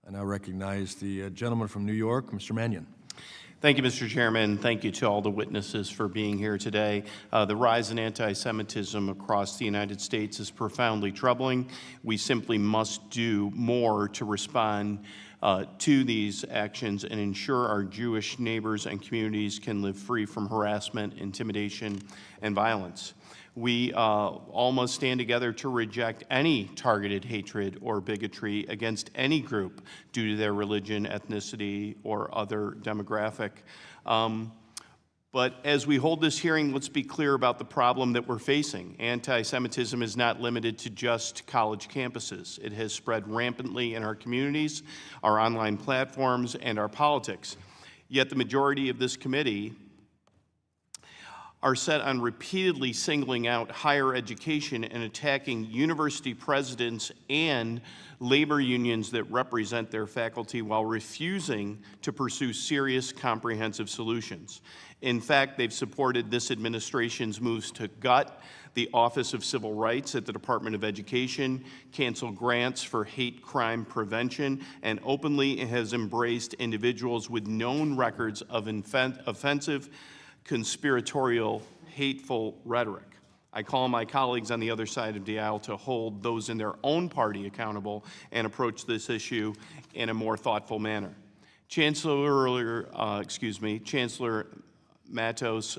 I now recognize the gentleman from New York, Mr. Mannion. Thank you, Mr. Chairman. Thank you to all the witnesses for being here today. The rise in anti-Semitism across the United States is profoundly troubling. We simply must do more to respond to these actions and ensure our Jewish neighbors and communities can live free from harassment, intimidation, and violence. We all must stand together to reject any targeted hatred or bigotry against any group due to their religion, ethnicity, or other demographic. But as we hold this hearing, let's be clear about the problem that we're facing. Anti-Semitism is not limited to just college campuses. It has spread rampantly in our communities, our online platforms, and our politics. Yet the majority of this committee are set on repeatedly singling out higher education and attacking university presidents and labor unions that represent their faculty while refusing to pursue serious, comprehensive solutions. In fact, they've supported this administration's moves to gut the Office of Civil Rights at the Department of Education, cancel grants for hate crime prevention, and openly has embraced individuals with known records of offensive, conspiratorial, hateful rhetoric. I call on my colleagues on the other side of the aisle to hold those in their own party accountable and approach this issue in a more thoughtful manner. Chancellor Matos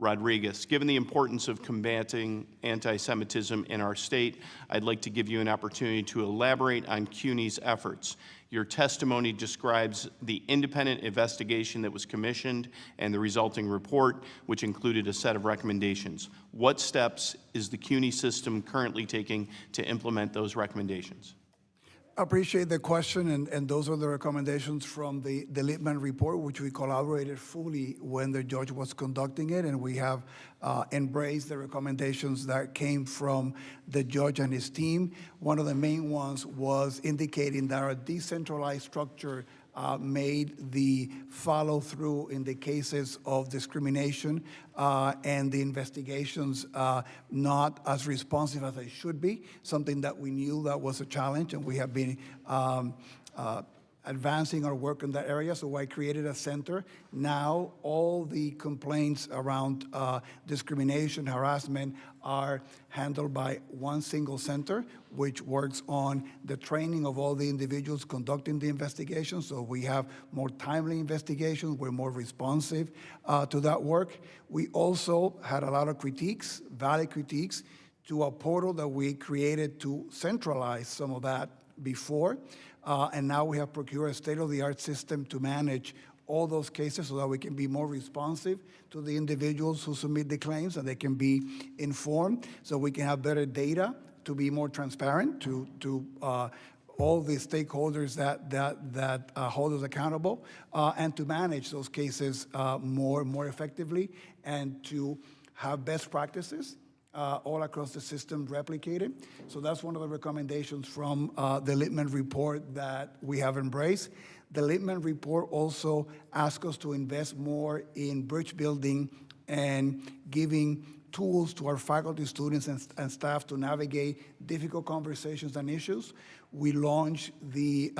Rodríguez, given the importance of combating anti-Semitism in our state, I'd like to give you an opportunity to elaborate on CUNY's efforts. Your testimony describes the independent investigation that was commissioned and the resulting report, which included a set of recommendations. What steps is the CUNY system currently taking to implement those recommendations? I appreciate the question, and those are the recommendations from the Lippman report, which we collaborated fully when the judge was conducting it, and we have embraced the recommendations that came from the judge and his team. One of the main ones was indicating that our decentralized structure made the follow-through in the cases of discrimination and the investigations not as responsive as they should be, something that we knew that was a challenge, and we have been advancing our work in that area, so I created a center. Now all the complaints around discrimination, harassment are handled by one single center, which works on the training of all the individuals conducting the investigation, so we have more timely investigations, we're more responsive to that work. We also had a lot of critiques, valid critiques, to a portal that we created to centralize some of that before. And now we have procured a state-of-the-art system to manage all those cases so that we can be more responsive to the individuals who submit the claims and they can be informed, so we can have better data to be more transparent to all the stakeholders that hold us accountable, and to manage those cases more effectively, and to have best practices all across the system replicated. So that's one of the recommendations from the Lippman report that we have embraced. The Lippman report also asks us to invest more in bridge building and giving tools to our faculty, students, and staff to navigate difficult conversations and issues. We launched the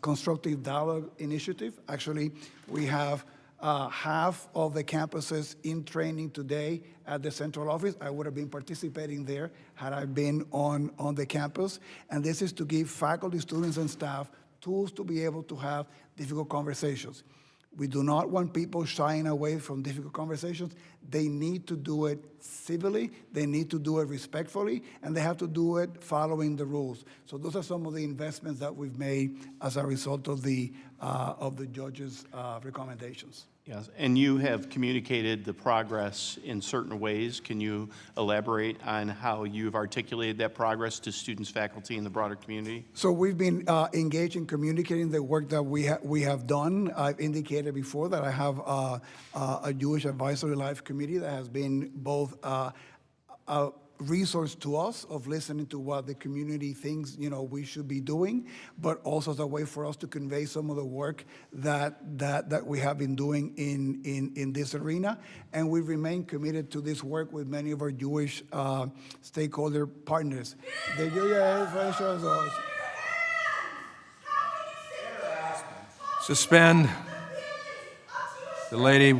Constructive Dialogue Initiative. Actually, we have half of the campuses in training today at the central office. I would have been participating there had I been on the campus. And this is to give faculty, students, and staff tools to be able to have difficult conversations. We do not want people shying away from difficult conversations. They need to do it civilly, they need to do it respectfully, and they have to do it following the rules. So those are some of the investments that we've made as a result of the judge's recommendations. Yes, and you have communicated the progress in certain ways. Can you elaborate on how you've articulated that progress to students, faculty, and the broader community? So we've been engaged in communicating the work that we have done. I've indicated before that I have a Jewish Advisory Life Committee that has been both a resource to us of listening to what the community thinks we should be doing, but also as a way for us to convey some of the work that we have been doing in this arena. And we remain committed to this work with many of our Jewish stakeholder partners. The Suspend. The lady